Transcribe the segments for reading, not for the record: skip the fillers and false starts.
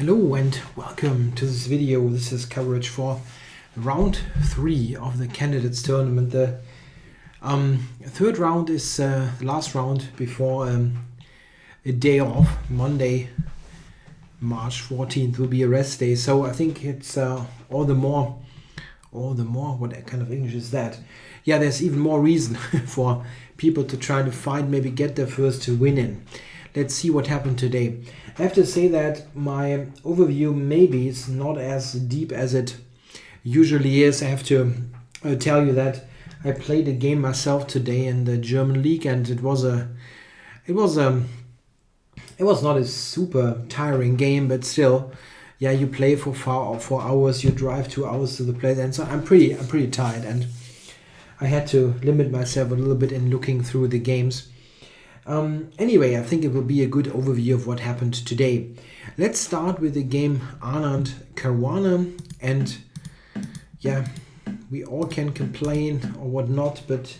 Hello and welcome to this video. This is coverage for round 3 of the candidates tournament. The third round is the last round before a day off. Monday, March 14th will be a rest day. So I think it's all the more, what kind of English is that? Yeah, there's even more reason for people to try to find, maybe get their first win in. Let's see what happened today. I have to say that my overview maybe is not as deep as it usually is. I have to tell you that I played a game myself today in the German league, and it was not a super tiring game, but still, yeah, you play for 4 hours, you drive 2 hours to the place, and so I'm pretty tired, and I had to limit myself a little bit in looking through the games. Anyway, I think it will be a good overview of what happened today. Let's start with the game Anand Caruana, and yeah, we all can complain or whatnot, but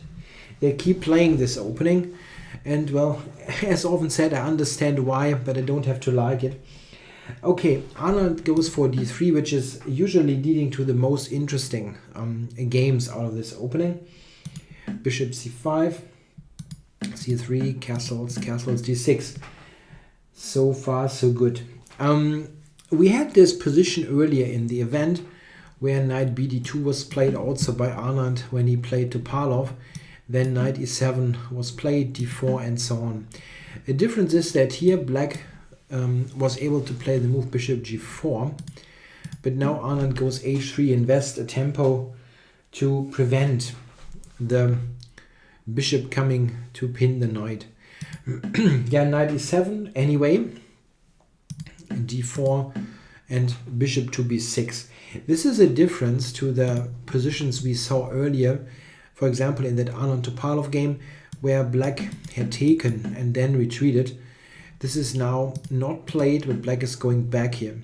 they keep playing this opening, and well, as often said, I understand why, but I don't have to like it. Okay, Anand goes for d3, which is usually leading to the most interesting games out of this opening. Bishop c5. c3, castles, d6. So far, so good. We had this position earlier in the event where knight bd2 was played also by Anand when he played Topalov. Then knight e7 was played, d4, and so on. The difference is that here black was able to play the move bishop g4, but now Anand goes h3, invest a tempo to prevent the bishop coming to pin the knight. Yeah, knight e7 anyway, d4, and bishop to b6. This is a difference to the positions we saw earlier, for example in that Anand Topalov game where black had taken and then retreated. This is now not played, but black is going back here.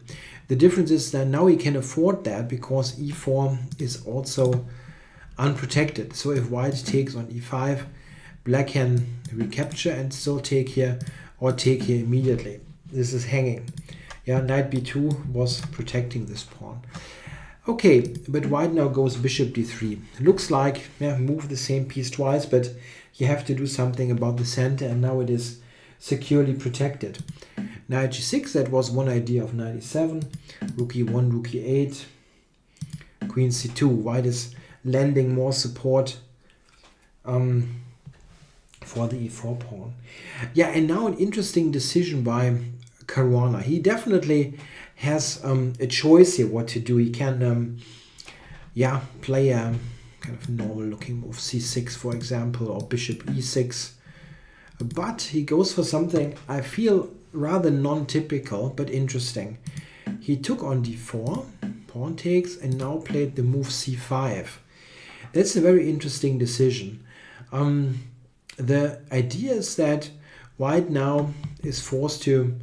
The difference is that now he can afford that because e4 is also unprotected. So if white takes on e5, black can recapture and still take here, or take here immediately. This is hanging. Yeah, knight b2 was protecting this pawn. Okay, but white now goes bishop d3. Looks like, yeah, move the same piece twice, but you have to do something about the center, and now it is securely protected. Knight g6, that was one idea of knight e7. Rook e1, rook e8, queen c2. White is lending more support for the e4 pawn. Yeah, and now an interesting decision by Caruana. He definitely has a choice here what to do. He can play a kind of normal looking move, c6 for example, or bishop e6, but he goes for something I feel rather non-typical but interesting. He took on d4, pawn takes, and now played the move c5. That's a very interesting decision. The idea is that white now is forced to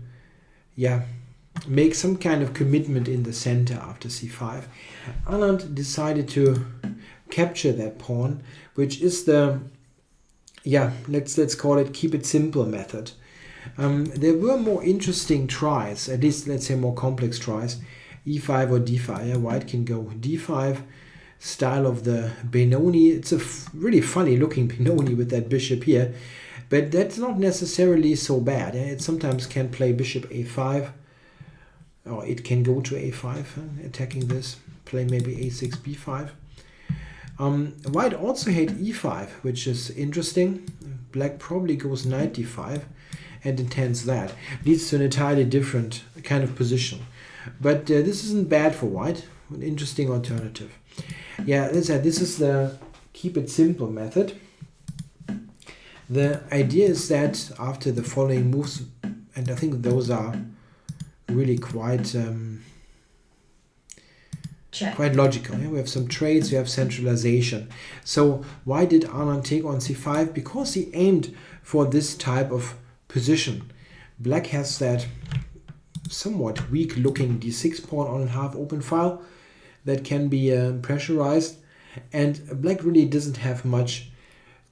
make some kind of commitment in the center after c5. Anand decided to capture that pawn, which is the, let's call it keep it simple method. There were more interesting tries, at least let's say more complex tries, e5 or d5. Yeah, white can go d5, style of the Benoni. It's a really funny looking Benoni with that bishop here, but that's not necessarily so bad. It sometimes can play bishop a5, or it can go to a5, attacking this, play maybe a6, b5. White also had e5, which is interesting. Black probably goes knight d5 and intends that. Leads to an entirely different kind of position. But this isn't bad for white, an interesting alternative. Yeah, as I said, this is the keep it simple method. The idea is that after the following moves, and I think those are really quite logical. Yeah? We have some trades, we have centralization. So why did Anand take on c5? Because he aimed for this type of position. Black has that somewhat weak looking d6 pawn on a half open file that can be pressurized, and black really doesn't have much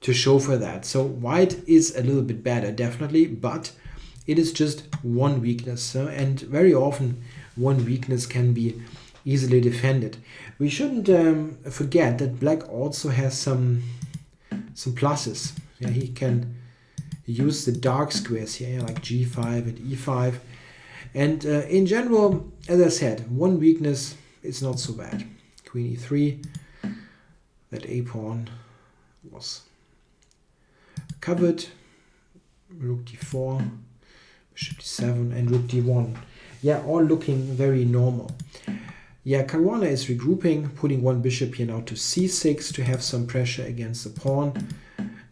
to show for that. So white is a little bit better, definitely, but it is just one weakness. And very often one weakness can be easily defended. We shouldn't forget that black also has some pluses. Yeah, he can use the dark squares here, like g5 and e5. And in general, as I said, one weakness is not so bad. Queen e3, that a pawn was covered. Rook d4, bishop d7, and rook d1. Yeah, all looking very normal. Yeah, Caruana is regrouping, putting one bishop here now to c6 to have some pressure against the pawn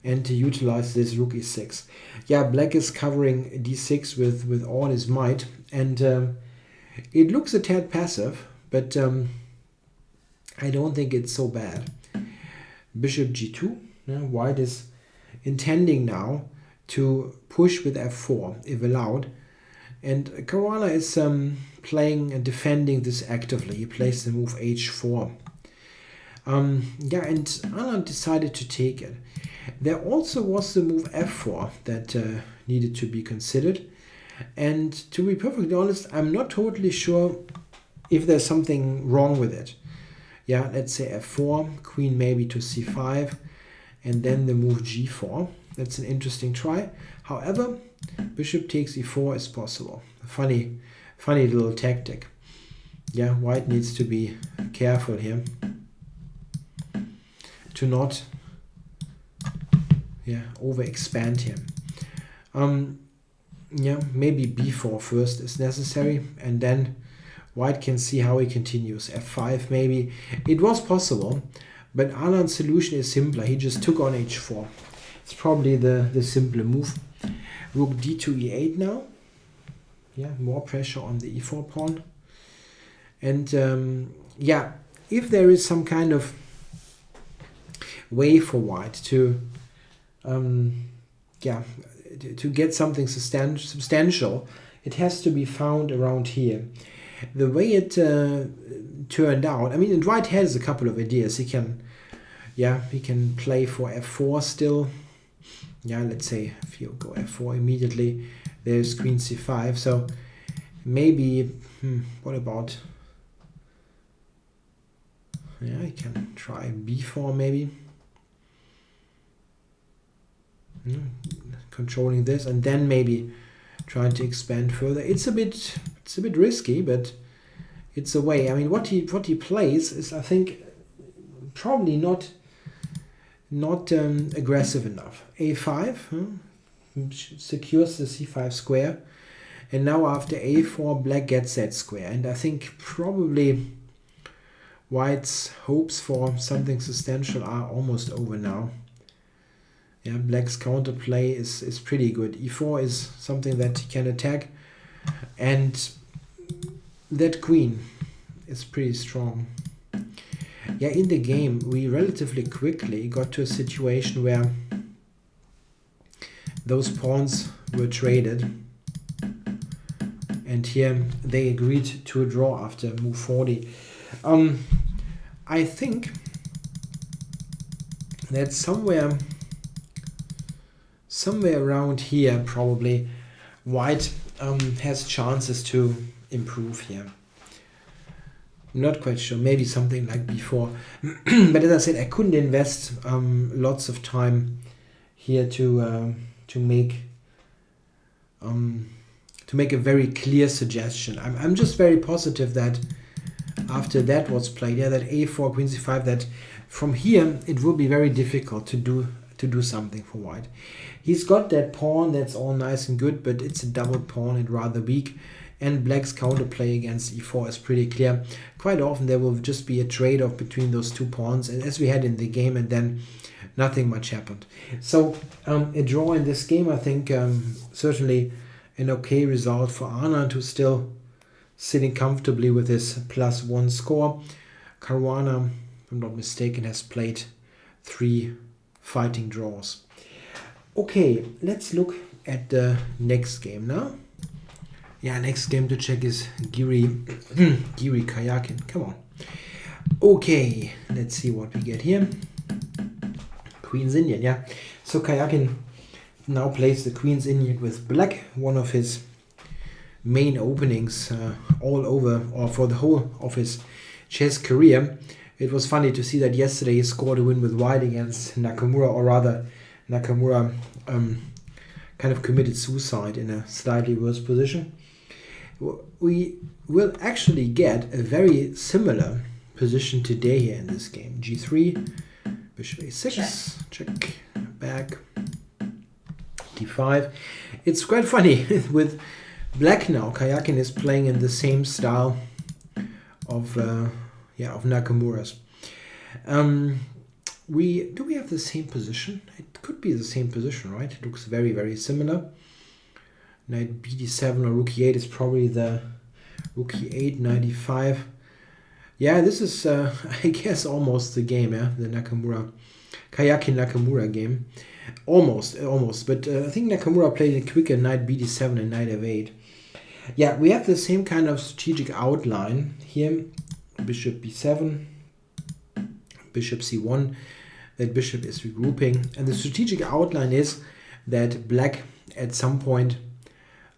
and to utilize this rook e6. Yeah, black is covering d6 with all his might, and it looks a tad passive, but I don't think it's so bad. Bishop g2. White is intending now to push with f4 if allowed, and Caruana is playing and defending this actively. He plays the move h4. Yeah, and Anand decided to take it. There also was the move f4 that needed to be considered, and to be perfectly honest, I'm not totally sure if there's something wrong with it. Yeah, let's say f4, queen maybe to c5, and then the move g4. That's an interesting try. However, bishop takes e4 is possible. Funny little tactic. Yeah, white needs to be careful here to not overexpand him. Yeah, maybe b4 first is necessary, and then white can see how he continues. f5 maybe. It was possible, but Anand's solution is simpler. He just took on h4. It's probably the simpler move. Rook d2 e8 now. Yeah, more pressure on the e4 pawn. And yeah, if there is some kind of way for white to get something substantial, it has to be found around here. The way it turned out, I mean, and white has a couple of ideas. He can play for f4 still. Yeah, let's say if you go f4 immediately, there's queen c5. So maybe, what about? Yeah, I can try b4 maybe. Controlling this, and then maybe trying to expand further. It's a bit risky, but it's a way. I mean, what he plays is, I think, probably not aggressive enough. a5 secures the c5 square, and now after a4 black gets that square, and I think probably white's hopes for something substantial are almost over now. Yeah, black's counterplay is pretty good. e4 is something that he can attack, and that queen is pretty strong. Yeah, in the game we relatively quickly got to a situation where those pawns were traded, and here they agreed to a draw after move 40. I think that somewhere around here probably white has chances to improve here. I'm not quite sure, maybe something like before. But as I said, I couldn't invest lots of time here to make a very clear suggestion. I'm just very positive that after that was played, that a4, queen c5, that from here it will be very difficult to do something for white. He's got that pawn, that's all nice and good, but it's a double pawn and rather weak. And black's counterplay against e4 is pretty clear. Quite often there will just be a trade-off between those two pawns, as we had in the game, and then nothing much happened. So a draw in this game, I think, certainly an okay result for Anand, who's still sitting comfortably with his +1 score. Caruana, if I'm not mistaken, has played 3 fighting draws. Okay, let's look at the next game now. Yeah, next game to check is Giri Karjakin. Come on. Okay, let's see what we get here. Queen's Indian, yeah. So Karjakin now plays the Queen's Indian with black, one of his main openings all over, or for the whole of his chess career. It was funny to see that yesterday he scored a win with white against Nakamura, or rather Nakamura kind of committed suicide in a slightly worse position. We will actually get a very similar position today here in this game. G3, bishop a6, check, back, d5. It's quite funny with black now. Karjakin is playing in the same style of Nakamura's. Do we have the same position? It could be the same position, right? It looks very, very similar. Knight bd7 or rook e8 is probably the rook e8, knight e5. Yeah, this is, I guess, almost the game, yeah? The Karjakin-Nakamura game. Almost. But I think Nakamura played it quicker, knight bd7 and knight f8. Yeah, we have the same kind of strategic outline here. Bishop b7, bishop c1. That bishop is regrouping. And the strategic outline is that black at some point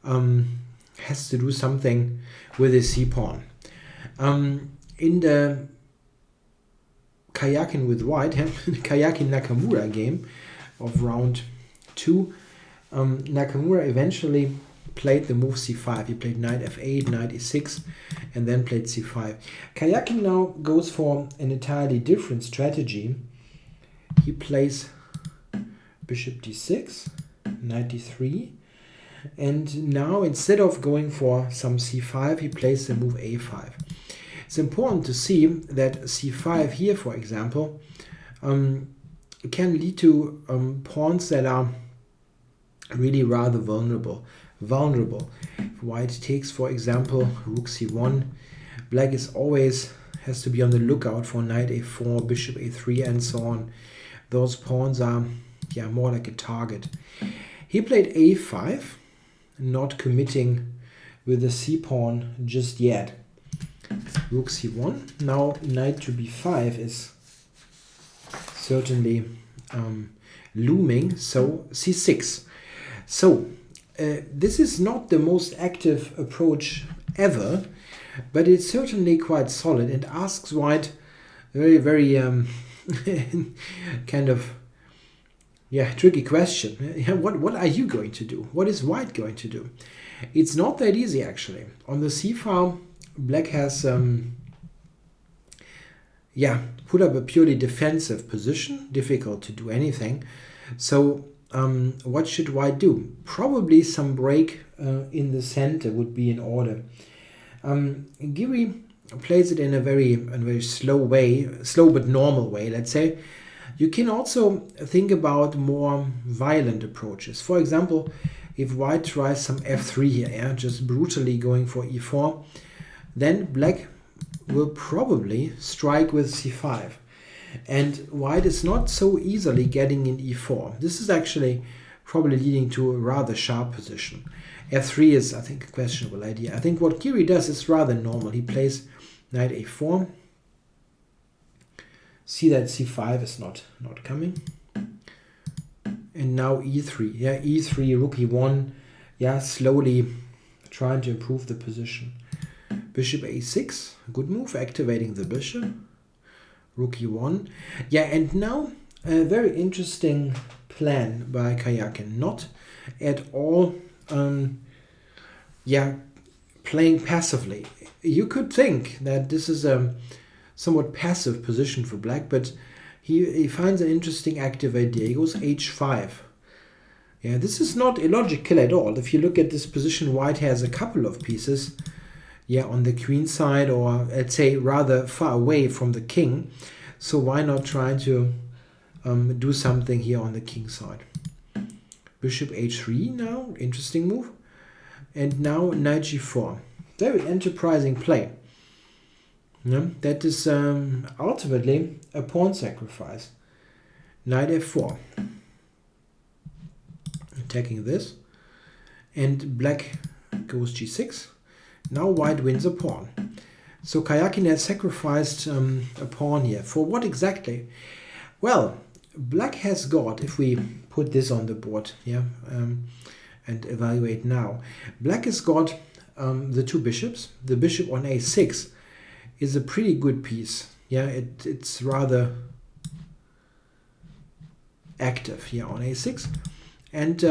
has to do something with his c-pawn. In the Karjakin with white, Karjakin-Nakamura game of round 2, Nakamura eventually played the move c5. He played knight f8, knight e6, and then played c5. Karjakin now goes for an entirely different strategy. He plays bishop d6, knight d3, and now instead of going for some c5, he plays the move a5. It's important to see that c5 here, for example, can lead to pawns that are really rather vulnerable. If white takes, for example, rook c1, black is always has to be on the lookout for knight a4, bishop a3, and so on. Those pawns are more like a target. He played a5, not committing with the c-pawn just yet. Rook c1. Now knight to b5 is certainly looming. So c6. So this is not the most active approach ever, but it's certainly quite solid and asks white very, very kind of tricky question. What are you going to do? What is white going to do? It's not that easy actually. On the c-file, black has put up a purely defensive position, difficult to do anything. So what should white do? Probably some break in the center would be in order. Giri plays it in a very slow way, slow but normal way, let's say. You can also think about more violent approaches. For example, if white tries some f3 here, just brutally going for e4, then black will probably strike with c5. And white is not so easily getting in e4. This is actually probably leading to a rather sharp position. f3 is, I think, a questionable idea. I think what Giri does is rather normal. He plays knight a4. See that c5 is not coming. And now e3. E3, rook e1. Slowly trying to improve the position. Bishop a6. Good move, activating the bishop. Rook e1. And now a very interesting plan by Karjakin. Not at all playing passively. You could think that this is a somewhat passive position for black, but he finds an interesting active idea. He goes h5. This is not illogical at all. If you look at this position, white has a couple of pieces on the queen side, or let's say rather far away from the king. So why not try to do something here on the king side? Bishop h3 now, interesting move. And now knight g4. Very enterprising play. That is ultimately a pawn sacrifice. Knight f4. Attacking this. And black goes g6. Now white wins a pawn. So Karjakin has sacrificed a pawn here. For what exactly? Well, black has got, if we put this on the board and evaluate now, black has got the two bishops. The bishop on a6 is a pretty good piece. Yeah, it's rather active here on a6. And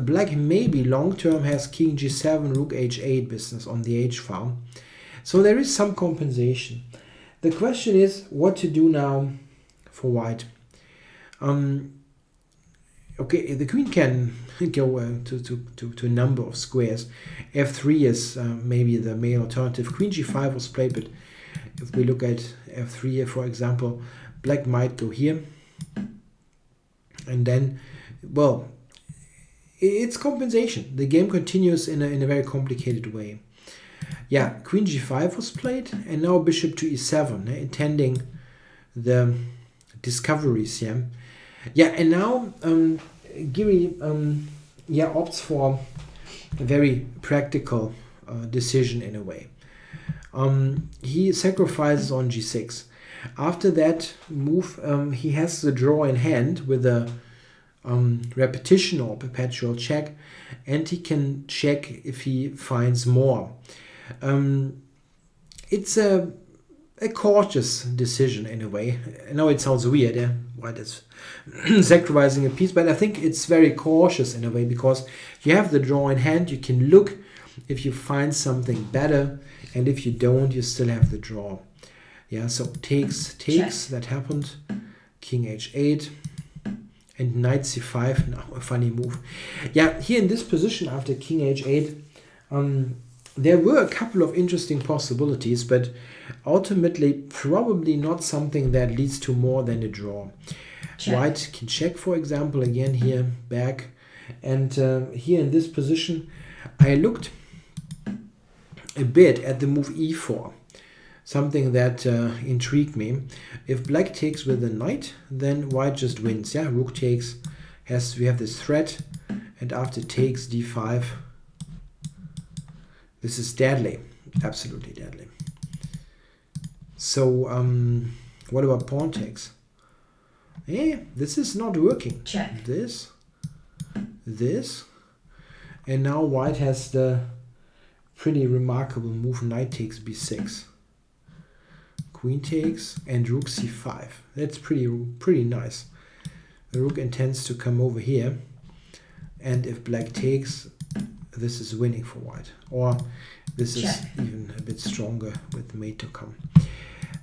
black maybe long-term has king g7, rook h8 business on the h file. So there is some compensation. The question is what to do now for white. Okay, the queen can go to a number of squares. f3 is maybe the main alternative. Queen g5 was played, but if we look at f3 here, for example, black might go here. And then, well, it's compensation. The game continues in a very complicated way. Yeah, queen g5 was played, and now bishop to e7, intending the discoveries here. Yeah, and now Giri opts for a very practical decision in a way. He sacrifices on g6. After that move, he has the draw in hand with a repetition or perpetual check, and he can check if he finds more. It's a cautious decision in a way. I know it sounds weird, White is sacrificing a piece, but I think it's very cautious in a way, because you have the draw in hand, you can look if you find something better, and if you don't, you still have the draw. Yeah, so takes, check. That happened. King h8 and knight c5. Now a funny move. Yeah, here in this position after king h8, there were a couple of interesting possibilities, but ultimately probably not something that leads to more than a draw. Check. White can check, for example, again here, back. And here in this position, I looked a bit at the move e4. Something that intrigued me. If black takes with the knight, then white just wins. Yeah, rook takes, we have this threat, and after takes d5, this is deadly, absolutely deadly. So what about pawn takes? This is not working. Check. This, and now white has the pretty remarkable move knight takes b6. Queen takes and rook c5. That's pretty nice. The rook intends to come over here, and if black takes, this is winning for white. Or this is even a bit stronger with mate to come.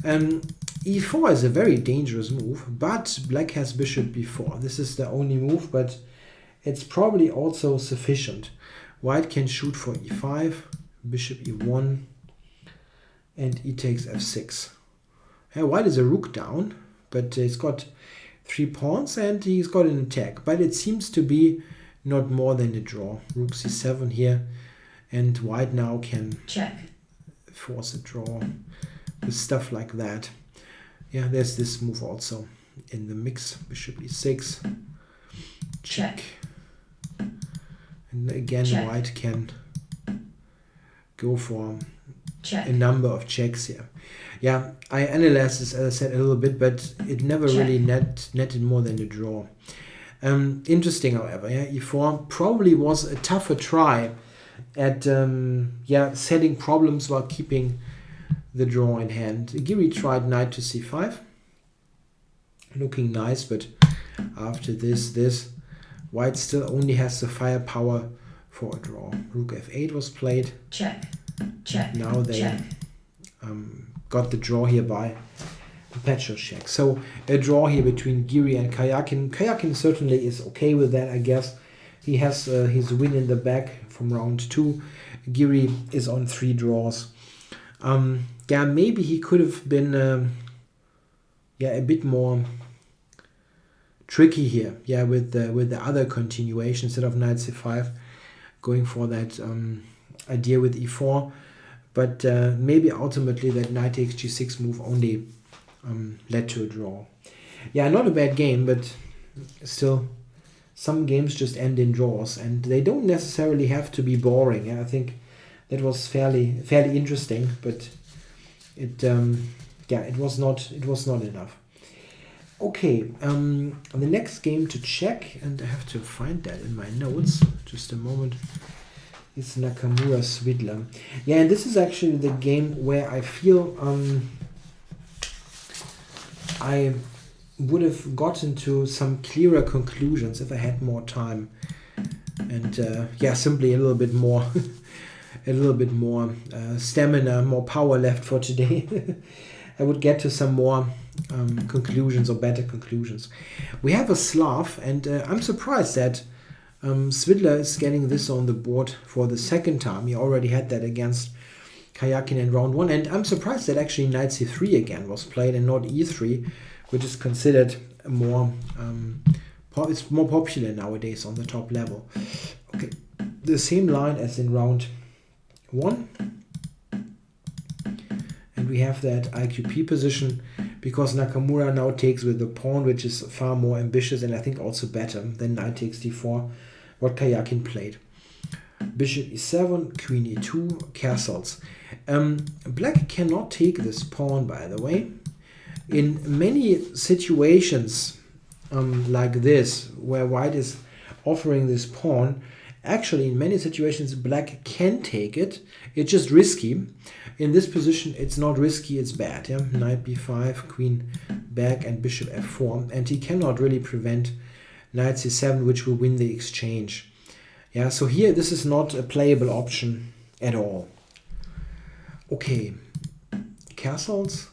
e4 is a very dangerous move, but black has bishop b4. This is the only move, but it's probably also sufficient. White can shoot for e5, bishop e1, and e takes f6. White is a rook down, but he's got 3 pawns and he's got an attack. But it seems to be not more than a draw. Rook c7 here, and white now can force a draw with stuff like that. Yeah, there's this move also in the mix. Bishop e6, check. And again, white can go for a number of checks here. Yeah, I analyzed this, as I said, a little bit, but it never really netted more than a draw. Interesting, however, e4 probably was a tougher try at setting problems while keeping the draw in hand. Giri tried knight to c5, looking nice, but after this, white still only has the firepower for a draw. Rook f8 was played. Check. Now they got the draw here by perpetual check. So a draw here between Giri and Karjakin. Karjakin certainly is okay with that, I guess. He has his win in the bag from round 2. Giri is on 3 draws. Maybe he could have been a bit more tricky here. With the other continuation instead of knight c5, going for that idea with e4. But maybe ultimately that knight takes g6 move only led to a draw. Not a bad game, but still some games just end in draws, and they don't necessarily have to be boring. I think that was fairly interesting, but it was not enough. Okay, the next game to check, and I have to find that in my notes. Just a moment. is Nakamura Svidler. Yeah, and this is actually the game where I feel I would have gotten to some clearer conclusions if I had more time. And yeah, simply a little bit more stamina, more power left for today. I would get to some more conclusions, or better conclusions. We have a Slav, and I'm surprised that Svidler is getting this on the board for the second time. He already had that against Karjakin in round 1, and I'm surprised that actually knight c3 again was played and not e3, which is considered more it's more popular nowadays on the top level. Okay, the same line as in round 1, and we have that IQP position because Nakamura now takes with the pawn, which is far more ambitious and I think also better than knight takes d4, what Karjakin played. Bishop e7, queen e2, castles. Black cannot take this pawn, by the way. In many situations like this, where white is offering this pawn, actually in many situations black can take it. It's just risky. In this position it's not risky, it's bad. Yeah? Knight b5, queen back, and bishop f4, and he cannot really prevent knight c7, which will win the exchange. Yeah, so here this is not a playable option at all. Okay, castles,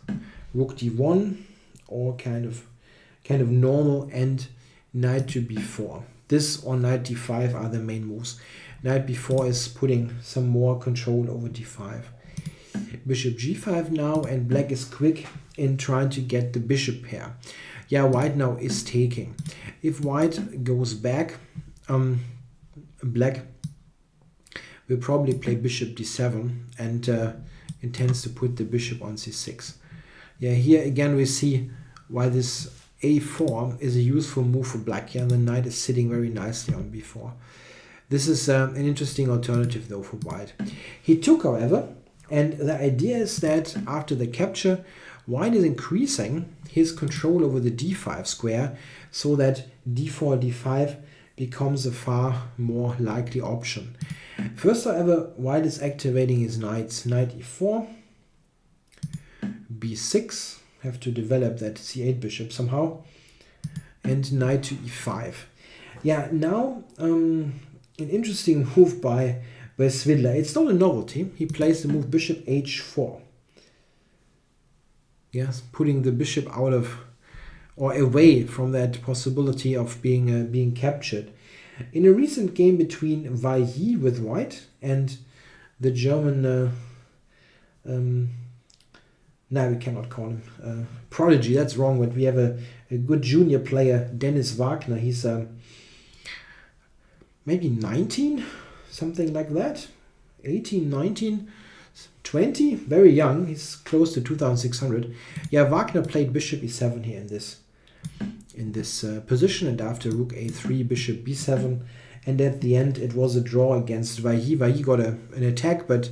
rook d1, or kind of normal, and knight to b4. This or knight d5 are the main moves. Knight b4 is putting some more control over d5. Bishop g5 now, and black is quick in trying to get the bishop pair. Yeah, white now is taking. If white goes back, black will probably play bishop d7 and intends to put the bishop on c6. Yeah, here again we see why this a4 is a useful move for black. Yeah, the knight is sitting very nicely on b4. This is an interesting alternative though for white. He took, however, and the idea is that after the capture, white is increasing his control over the d5 square so that d4, d5 becomes a far more likely option. First, however, white is activating his knights. Knight e4, b6, have to develop that c8 bishop somehow, and knight to e5. Yeah, now an interesting move by Svidler. It's not a novelty. He plays the move bishop h4. Yes, putting the bishop out of or away from that possibility of being captured. In a recent game between Vailly with white and the German, now we cannot call him prodigy, that's wrong, but we have a good junior player, Dennis Wagner. He's maybe 19, something like that, 18, 19, 20, very young. He's close to 2,600. Yeah, Wagner played bishop e7 here in this position, and after rook a3, bishop b7, and at the end it was a draw against Vailly. Vailly got an attack, but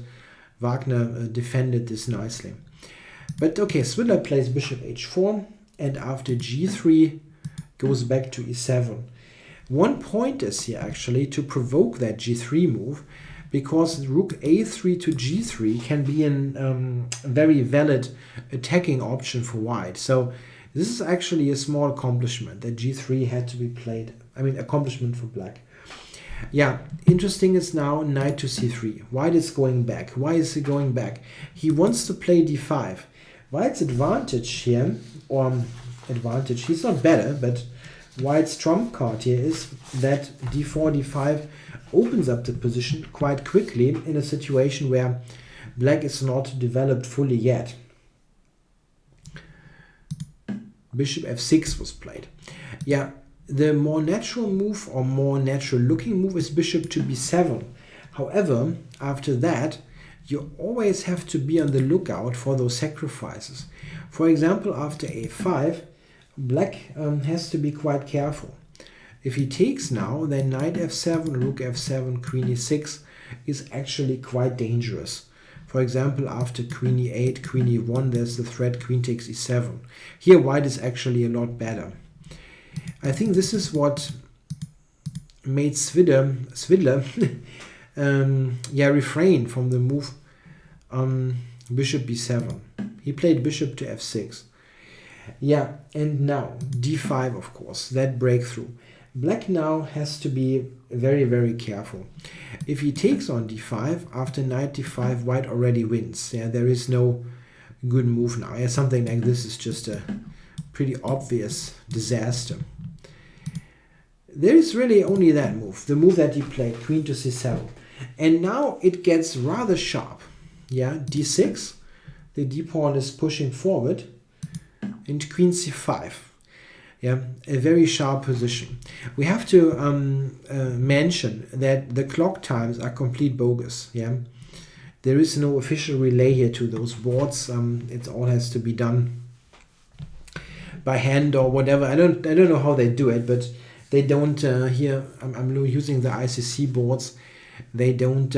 Wagner defended this nicely. But okay, Svidler plays bishop h4, and after g3 goes back to e7. One point is here actually to provoke that g3 move, because rook a3 to g3 can be a very valid attacking option for white. So this is actually a small accomplishment that g3 had to be played. I mean, accomplishment for black. Yeah, interesting is now knight to c3. White is going back. Why is he going back? He wants to play d5. White's advantage here, or advantage, he's not better, but white's trump card here is that d4, d5 opens up the position quite quickly in a situation where black is not developed fully yet. Bishop f6 was played. Yeah, the more natural move or more natural looking move is bishop to b7. However, after that, you always have to be on the lookout for those sacrifices. For example, after a5, black has to be quite careful. If he takes now, then knight f7, rook f7, queen e6 is actually quite dangerous. For example, after queen e8, queen e1, there's the threat queen takes e7. Here white is actually a lot better. I think this is what made Svidler refrain from the move bishop b7. He played bishop to f6. Yeah, and now d5, of course, that breakthrough. Black now has to be very, very careful. If he takes on d5, after knight d5, white already wins. Yeah, there is no good move now. Yeah, something like this is just a pretty obvious disaster. There is really only that move, the move that he played, queen to c7. And now it gets rather sharp. Yeah, d6, the d-pawn is pushing forward, and queen c5. Yeah, a very sharp position. We have to mention that the clock times are complete bogus. Yeah, there is no official relay here to those boards. It all has to be done by hand or whatever. I don't know how they do it, but they don't here. I'm using the ICC boards. They don't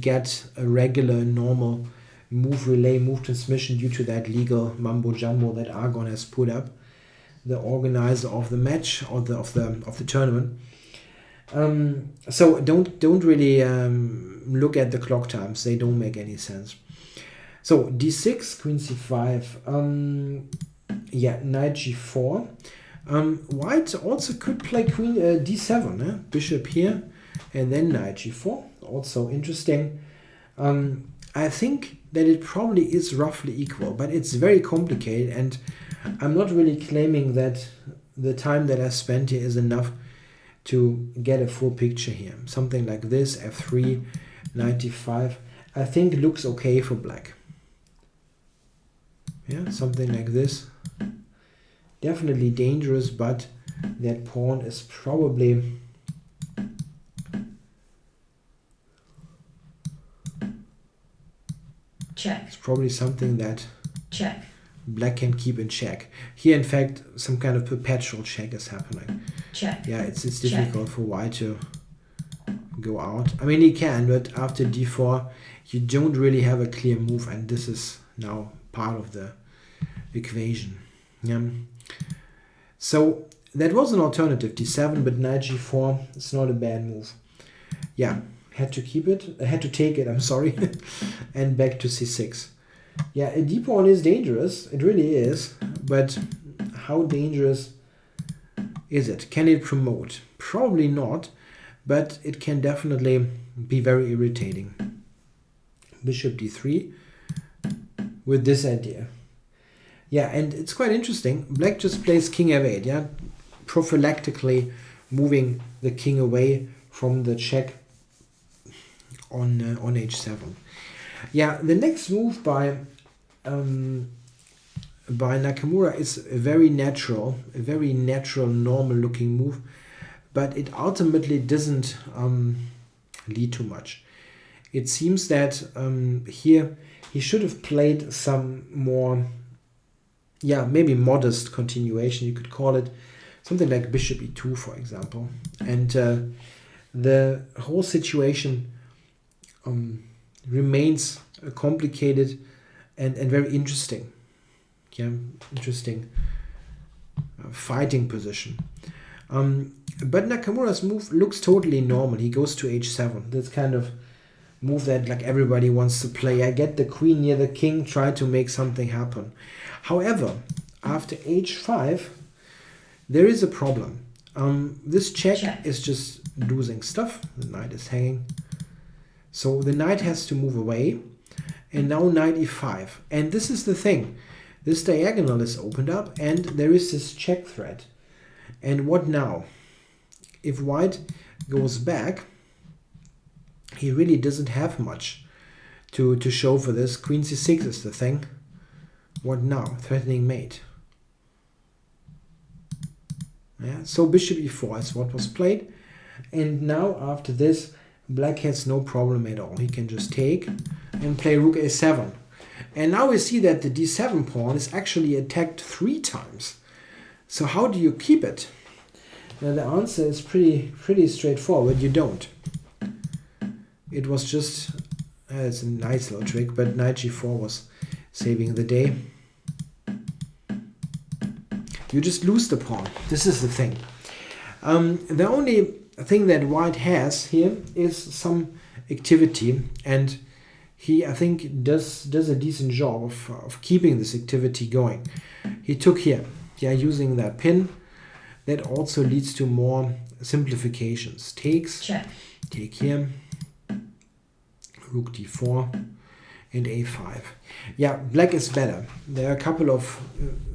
get a regular normal move relay, move transmission due to that legal mumbo jumbo that Argon has put up, the organizer of the match or of the tournament. So don't really look at the clock times. They don't make any sense. So d6, queen c5. Knight g4. White also could play queen d7, bishop here, and then knight g4. Also interesting. I think that it probably is roughly equal, but it's very complicated, and I'm not really claiming that the time that I spent here is enough to get a full picture here. Something like this, f3, knight d5, I think looks okay for black. Yeah, something like this. Definitely dangerous, but that pawn is probably check. It's probably something that check. Black can keep in check. Here, in fact, some kind of perpetual check is happening. Check. Yeah, it's difficult for white to go out. I mean, he can, but after d4, you don't really have a clear move, and this is now part of the equation. Yeah. So that was an alternative, d7, but knight g4, it's not a bad move. Yeah, had to keep it, had to take it, I'm sorry, and back to c6. Yeah, a d-pawn is dangerous, it really is, but how dangerous is it? Can it promote? Probably not, but it can definitely be very irritating. Bishop d3 with this idea. Yeah, and it's quite interesting. Black just plays king f8, yeah, prophylactically moving the king away from the check on h7. Yeah, the next move by Nakamura is a very natural, normal looking move, but it ultimately doesn't lead to much. It seems that here he should have played some more, yeah, maybe modest continuation, you could call it, something like bishop e2, for example. And the whole situation remains complicated and very interesting. Yeah, interesting fighting position. But Nakamura's move looks totally normal. He goes to h7. That's kind of move that like everybody wants to play. I get the queen near the king, try to make something happen. However, after h5, there is a problem. This check is just losing stuff. The knight is hanging. So the knight has to move away. And now knight e5. And this is the thing. This diagonal is opened up and there is this check threat. And what now? If white goes back, he really doesn't have much to show for this. Queen c6 is the thing. What now? Threatening mate. Yeah, so bishop e4 is what was played. And now after this, black has no problem at all. He can just take and play rook a7. And now we see that the d7 pawn is actually attacked 3 times. So how do you keep it? Now the answer is pretty straightforward. You don't. It was just, it's a nice little trick, but knight g4 was saving the day. You just lose the pawn. This is the thing. The only thing that white has here is some activity, and he, I think, does a decent job of keeping this activity going. He took here, yeah, using that pin. That also leads to more simplifications. Takes, check, take here, rook d4, and a5. Yeah, black is better. There are a couple of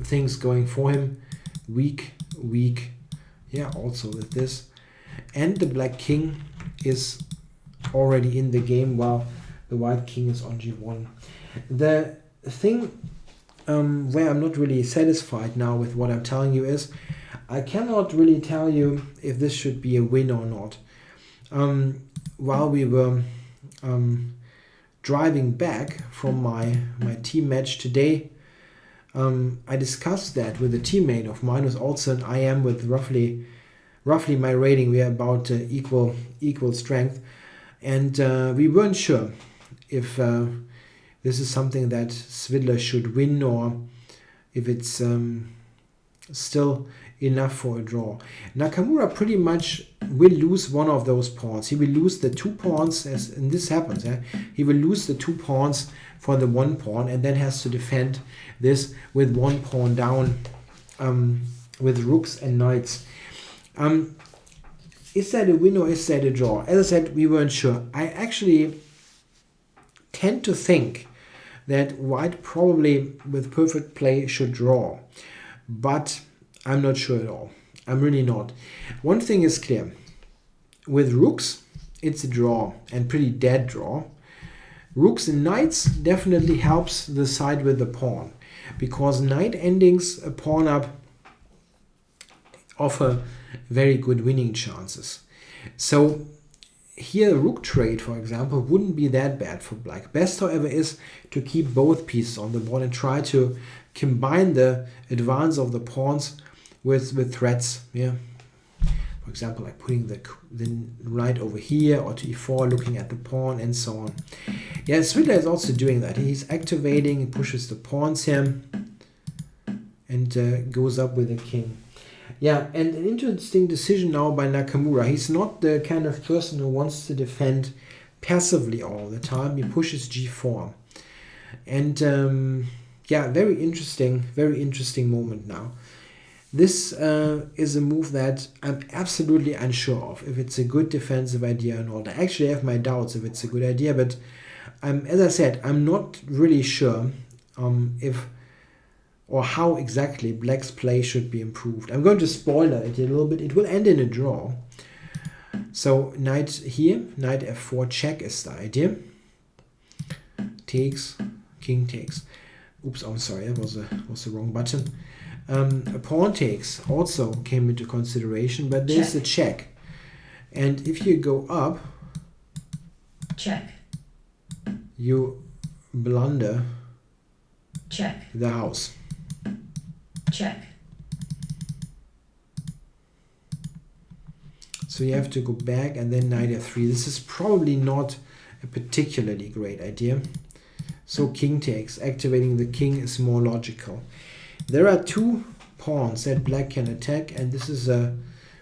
things going for him. Weak, weak. Yeah, also with this. And the black king is already in the game while the white king is on g1. The thing where I'm not really satisfied now with what I'm telling you is I cannot really tell you if this should be a win or not. While we were driving back from my team match today, I discussed that with a teammate of mine who's also an IM with roughly my rating. We are about equal strength, and we weren't sure if this is something that Svidler should win or if it's still enough for a draw. Nakamura pretty much will lose one of those pawns. He will lose the 2 pawns, and this happens. He will lose the 2 pawns for the 1 pawn, and then has to defend this with 1 pawn down with rooks and knights. Is that a win or is that a draw? As I said, we weren't sure. I actually tend to think that white probably with perfect play should draw, but I'm not sure at all. I'm really not. One thing is clear. With rooks, it's a draw, and pretty dead draw. Rooks and knights definitely helps the side with the pawn, because knight endings, a pawn up, offer very good winning chances. So here, rook trade, for example, wouldn't be that bad for black. Best, however, is to keep both pieces on the board and try to combine the advance of the pawns with threats. Yeah, for example, like putting the knight over here or to e4, looking at the pawn, and so on. Yeah, Svidler is also doing that. He's activating, he pushes the pawns here, and goes up with the king. Yeah, and an interesting decision now by Nakamura. He's not the kind of person who wants to defend passively all the time. He pushes g4. And yeah, very interesting moment now. This is a move that I'm absolutely unsure of, if it's a good defensive idea or not. I actually have my doubts if it's a good idea, but as I said, I'm not really sure if or how exactly black's play should be improved. I'm going to spoiler it a little bit. It will end in a draw. So knight here, knight f4 check is the idea. Takes, king takes. Oops, I'm sorry, that was the wrong button. A pawn takes also came into consideration, but there's a check. And if you go up, check, you blunder check, the house. check. So you have to go back and then knight f3. This is probably not a particularly great idea. So king takes. Activating the king is more logical. There are 2 pawns that black can attack, and this is a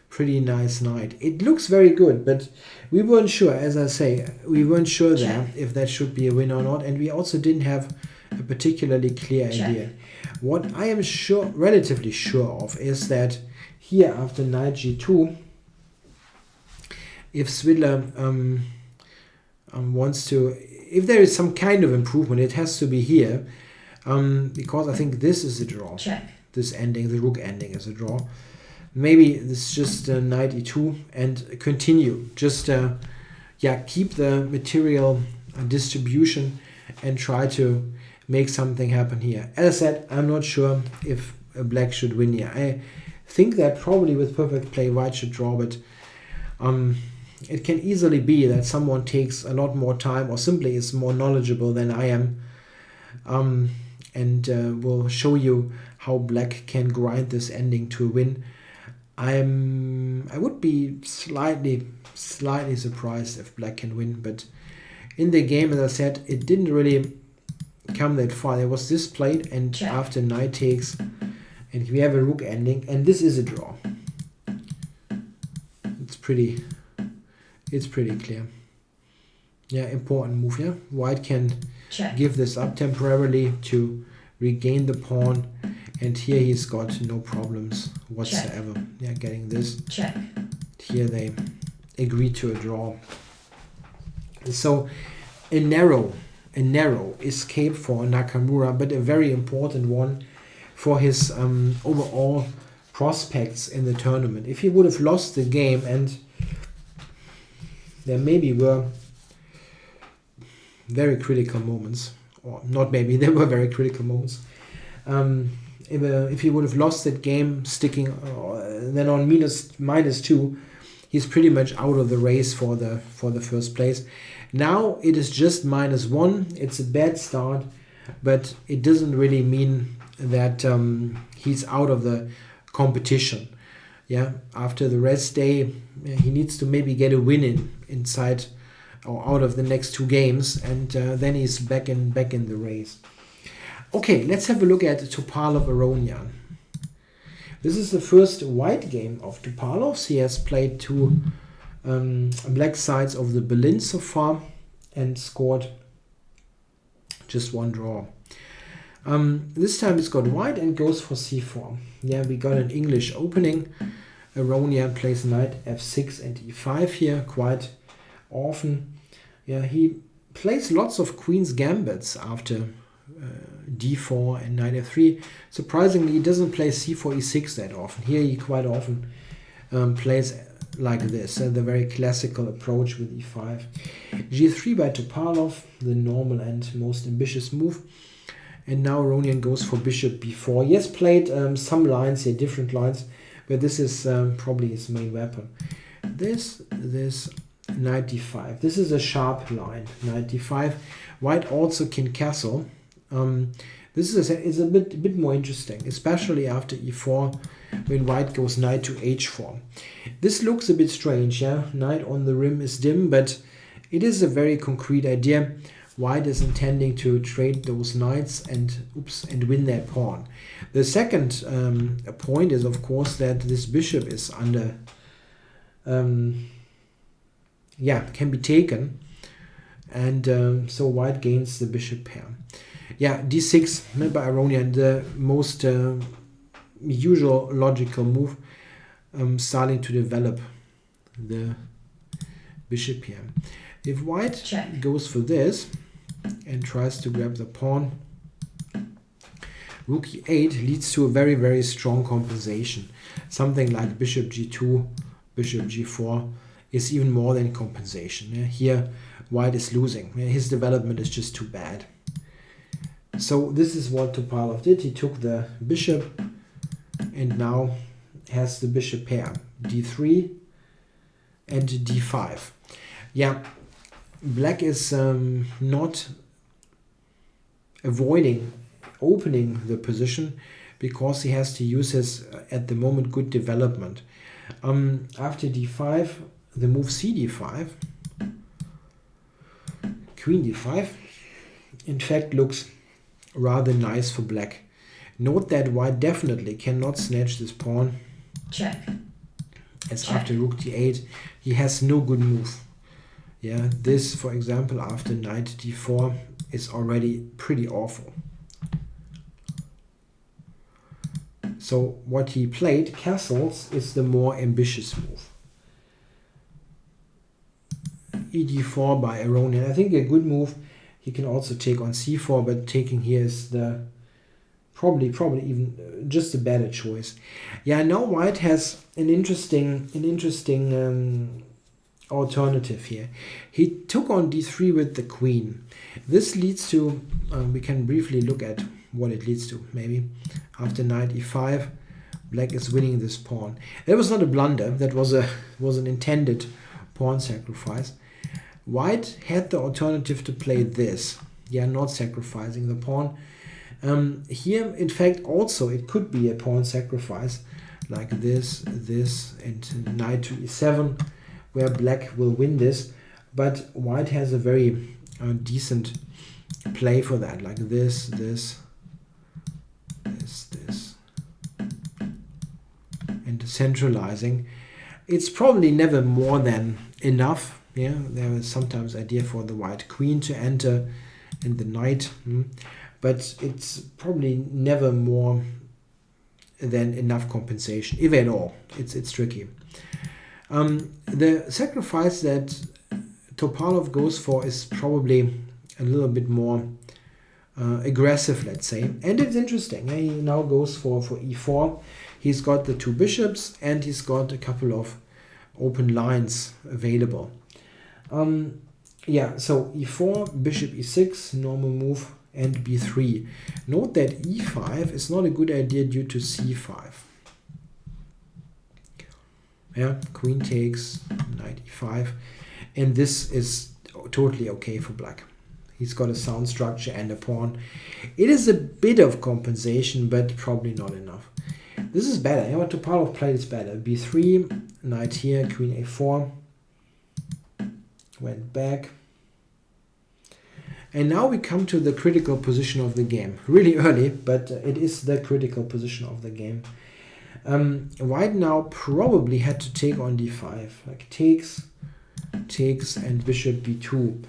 pretty nice knight. It looks very good, but we weren't sure, as I say, we weren't sure there if that should be a win or not, and we also didn't have a particularly clear idea. What I am relatively sure of is that here after knight g2, if Svidler wants to, if there is some kind of improvement, it has to be here, because I think this is a draw. Check. This ending, the rook ending, is a draw. Maybe this is just knight e2 and continue. Just keep the material distribution and try to make something happen here. As I said, I'm not sure if black should win here. I think that probably with perfect play white should draw, but it can easily be that someone takes a lot more time or simply is more knowledgeable than I am, and will show you how black can grind this ending to a win. I would be slightly surprised if black can win, but in the game, as I said, it didn't really come that far. There was this played, and after knight takes, and we have a rook ending, and this is a draw. It's pretty clear. Yeah, important move. Yeah, white can check, give this up temporarily to regain the pawn, and here he's got no problems whatsoever. Yeah, getting this. check, Here they agree to a draw. So a narrow escape for Nakamura, but a very important one for his overall prospects in the tournament. If he would have lost the game, and there maybe were very critical moments, or not maybe, there were very critical moments. If he would have lost that game, sticking then on -2, he's pretty much out of the race for the first place. Now it is just -1. It's a bad start, but it doesn't really mean that he's out of the competition. Yeah, after the rest day, he needs to maybe get a win inside or out of the next 2 games, and then he's back in the race. Okay, let's have a look at Topalov Aronian. This is the first white game of Topalov's. He has played 2 black sides of the Berlin so far and scored just 1 draw. This time he's got white and goes for c4. Yeah, we got an English opening. Aronian plays knight f6 and e5 here quite often. Yeah, he plays lots of queen's gambits after d4 and knight f3. Surprisingly, he doesn't play c4 e6 that often. Here he quite often plays like this, the very classical approach with e5. g3 by Topalov, the normal and most ambitious move. And now Aronian goes for bishop b4. He has played some lines here, different lines, but this is probably his main weapon. This, knight d5. This is a sharp line, knight d5. White also can castle. This is a bit more interesting, especially after e4, when white goes knight to h4. This looks a bit strange, yeah? Knight on the rim is dim, but it is a very concrete idea. White is intending to trade those knights and win that pawn. The second point is, of course, that this bishop is under, can be taken, and so white gains the bishop pair. Yeah, d6 by Aronian, the most usual logical move, starting to develop the bishop here. If white goes for this and tries to grab the pawn, rook e8 leads to a very, very strong compensation. Something like bishop g2, bishop g4 is even more than compensation. Yeah? Here, white is losing. Yeah? His development is just too bad. So this is what Topalov did. He took the bishop and now has the bishop pair, d3 and d5. Yeah, black is not avoiding opening the position because he has to use his, at the moment, good development. After d5, the move cd5, queen d5, in fact looks rather nice for black. Note that white definitely cannot snatch this pawn. Check. As after rook d8, he has no good move. Yeah, this, for example, after knight d4 is already pretty awful. So what he played, castles, is the more ambitious move. ed4 by Aronian. I think a good move. He can also take on c4, but taking here is the probably even just a better choice. Yeah, now white has an interesting alternative here. He took on d3 with the queen. This leads to, we can briefly look at what it leads to, maybe. After knight e5, black is winning this pawn. That was not a blunder, that was an intended pawn sacrifice. White had the alternative to play this. Yeah, not sacrificing the pawn. Here, in fact, also it could be a pawn sacrifice, like this, and knight to e7, where black will win this. But white has a very decent play for that, like this, and centralizing. It's probably never more than enough. Yeah, there is sometimes idea for the white queen to enter and the knight, but it's probably never more than enough compensation, if at all. It's tricky. The sacrifice that Topalov goes for is probably a little bit more aggressive, let's say, and it's interesting. He now goes for e4. He's got the two bishops and he's got a couple of open lines available. Yeah, so e4, bishop e6, normal move, and b3. Note that e5 is not a good idea due to c5. Yeah, queen takes, knight e5, and this is totally okay for black. He's got a sound structure and a pawn. It is a bit of compensation, but probably not enough. This is better. You know what Topalov played is better. b3, knight here, queen a4. Went back. And now we come to the critical position of the game. Really early, but it is the critical position of the game. White now probably had to take on d5. Like takes, and bishop b2.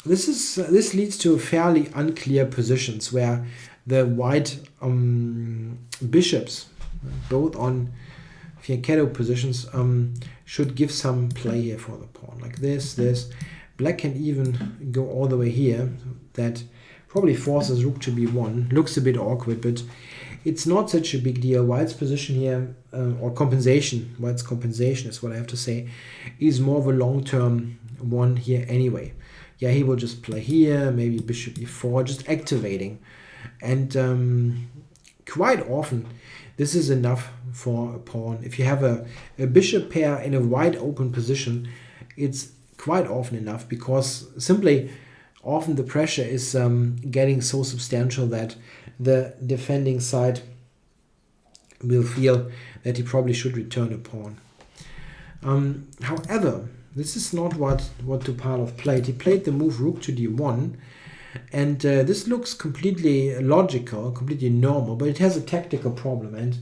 This leads to fairly unclear positions where the white bishops, both on fianchetto positions, should give some play here for the pawn. Like this. Black can even go all the way here. That probably forces rook to b1. Looks a bit awkward, but it's not such a big deal. White's position here, or compensation, White's compensation is what I have to say, is more of a long-term one here anyway. Yeah, he will just play here, maybe bishop e4, just activating. And quite often, this is enough for a pawn. If you have a bishop pair in a wide open position, it's quite often enough, because simply often the pressure is getting so substantial that the defending side will feel that he probably should return a pawn. However, this is not what Topalov played. He played the move rook to d1, and this looks completely logical, completely normal, but it has a tactical problem. And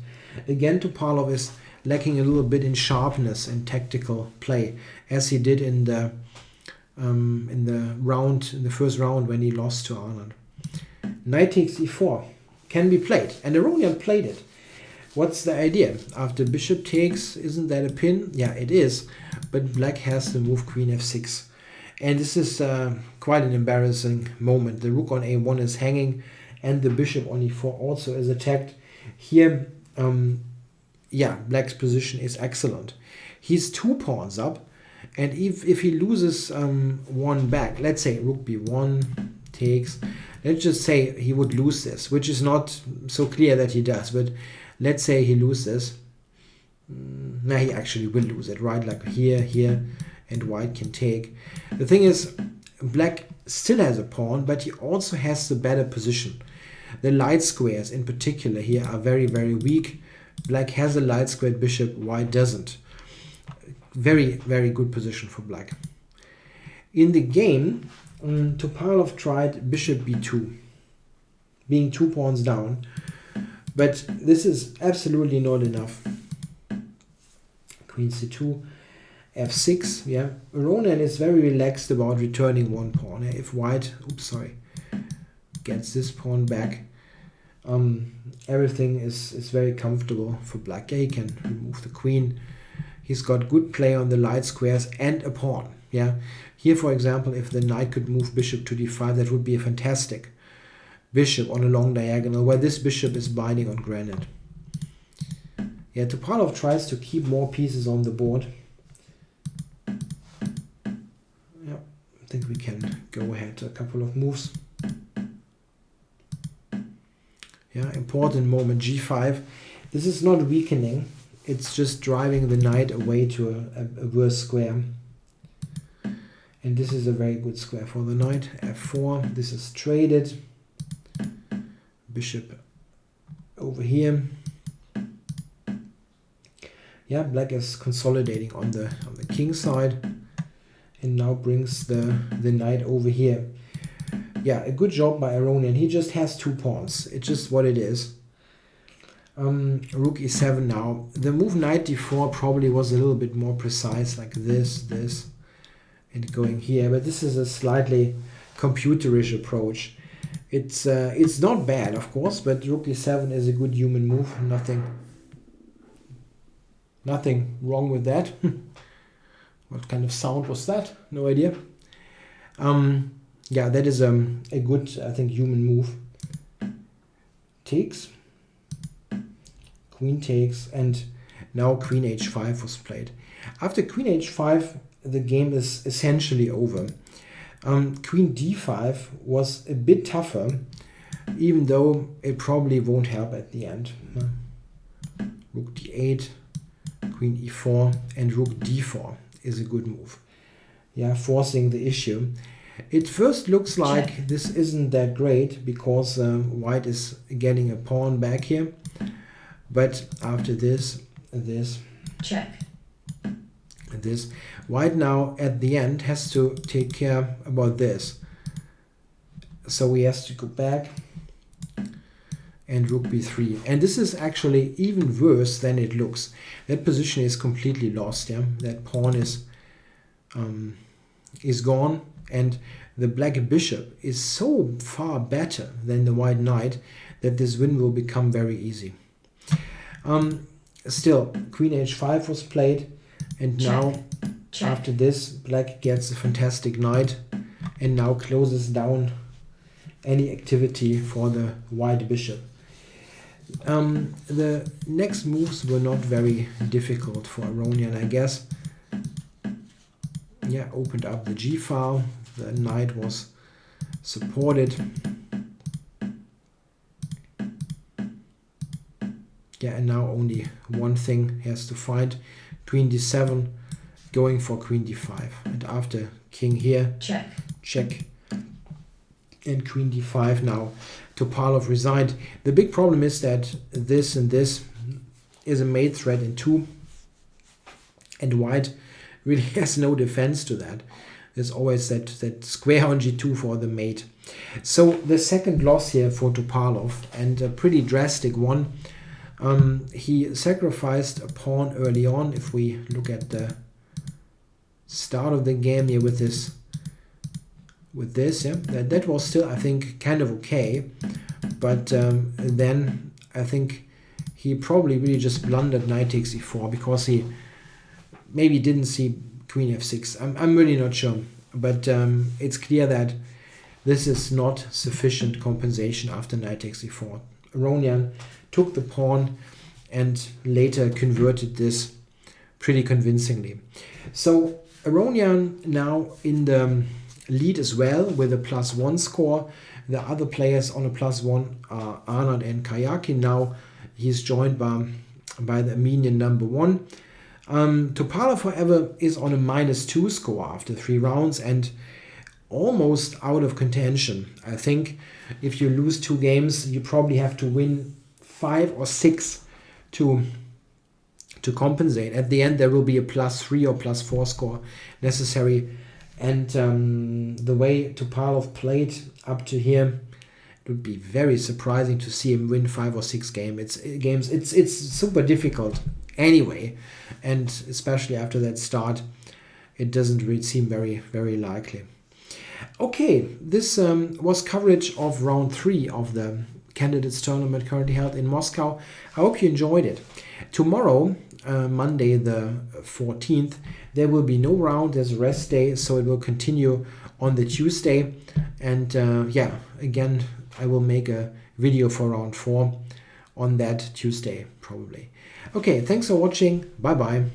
again, Topalov is lacking a little bit in sharpness and tactical play, as he did in the first round when he lost to Anand. Knight takes e4 can be played, and Aronian played it. What's the idea? After bishop takes, isn't that a pin? Yeah, it is, but black has the move queen f6, and this is quite an embarrassing moment. The rook on a1 is hanging, and the bishop on e4 also is attacked. Here, yeah, black's position is excellent. He's 2 pawns up, and if he loses one back, let's say rook b1 takes, let's just say he would lose this, which is not so clear that he does, but let's say he loses. Now he actually will lose it, right? Like here, and white can take. The thing is, black still has a pawn, but he also has the better position. The light squares in particular here are very, very weak. Black has a light squared bishop, white doesn't. Very, very good position for black. In the game, Topalov tried bishop b2, being 2 pawns down, but this is absolutely not enough. Queen c2, f6, yeah. Aronian is very relaxed about returning 1 pawn. If white, gets this pawn back, everything is very comfortable for black. Yeah, he can remove the queen. He's got good play on the light squares and a pawn. Yeah, here, for example, if the knight could move bishop to d5, that would be a fantastic bishop on a long diagonal, where this bishop is binding on granite. Yeah, Topalov tries to keep more pieces on the board. Yeah, I think we can go ahead to a couple of moves. Yeah, important moment, g5. This is not weakening. It's just driving the knight away to a worse square. And this is a very good square for the knight. f4, this is traded. Bishop over here. Yeah, black is consolidating on the king side, and now brings the knight over here. Yeah, a good job by Aronian. He just has 2 pawns. It's just what it is. Rook e7 now. The move knight d4 probably was a little bit more precise, like this, and going here. But this is a slightly computerish approach. It's not bad, of course, but rook e7 is a good human move. Nothing wrong with that. What kind of sound was that? No idea. Yeah, that is a good, I think, human move. Takes. Queen takes, and now queen h5 was played. After queen h5, the game is essentially over. Queen d5 was a bit tougher, even though it probably won't help at the end. Rook d8, queen e4, and rook d4 is a good move. Yeah, forcing the issue. It first looks like this isn't that great because white is getting a pawn back here. But after this, check, this, white now at the end has to take care about this. So he has to go back and rook b3. And this is actually even worse than it looks. That position is completely lost. Yeah, that pawn is gone, and the black bishop is so far better than the white knight that this win will become very easy. Still, queen h5 was played, and now after this, black gets a fantastic knight and now closes down any activity for the white bishop. The next moves were not very difficult for Aronian, I guess. Yeah, opened up the g file, the knight was supported. Yeah, and now only one thing he has to find. Queen d7, going for queen d5. And after king here, check. And queen d5 now. Topalov resigned. The big problem is that this and this is a mate threat in 2. And white really has no defense to that. There's always that square on g2 for the mate. So the second loss here for Topalov, and a pretty drastic one. He sacrificed a pawn early on. If we look at the start of the game here with this, yeah, that was still, I think, kind of okay. But then I think he probably really just blundered knight takes e4 because he maybe didn't see queen f6. I'm really not sure. But it's clear that this is not sufficient compensation after knight takes e4. Aronian took the pawn and later converted this pretty convincingly. So Aronian now in the lead as well with a +1 score. The other players on a +1 are Anand and Karjakin. Now he's joined by the Armenian number 1. Topalov, however, is on a -2 score after 3 rounds and almost out of contention. I think if you lose 2 games, you probably have to win 5 or 6 to compensate. At the end, there will be a +3 or +4 score necessary. And the way Topalov played up to here, it would be very surprising to see him win 5 or 6 games. It's super difficult anyway, and especially after that start, it doesn't really seem very, very likely. Okay, this was coverage of round 3 of the candidates tournament currently held in Moscow. I hope you enjoyed it. Tomorrow, Monday the 14th, there will be no round. There's a rest day, so it will continue on the Tuesday. And yeah, again, I will make a video for round 4 on that Tuesday probably. Okay, thanks for watching. Bye bye.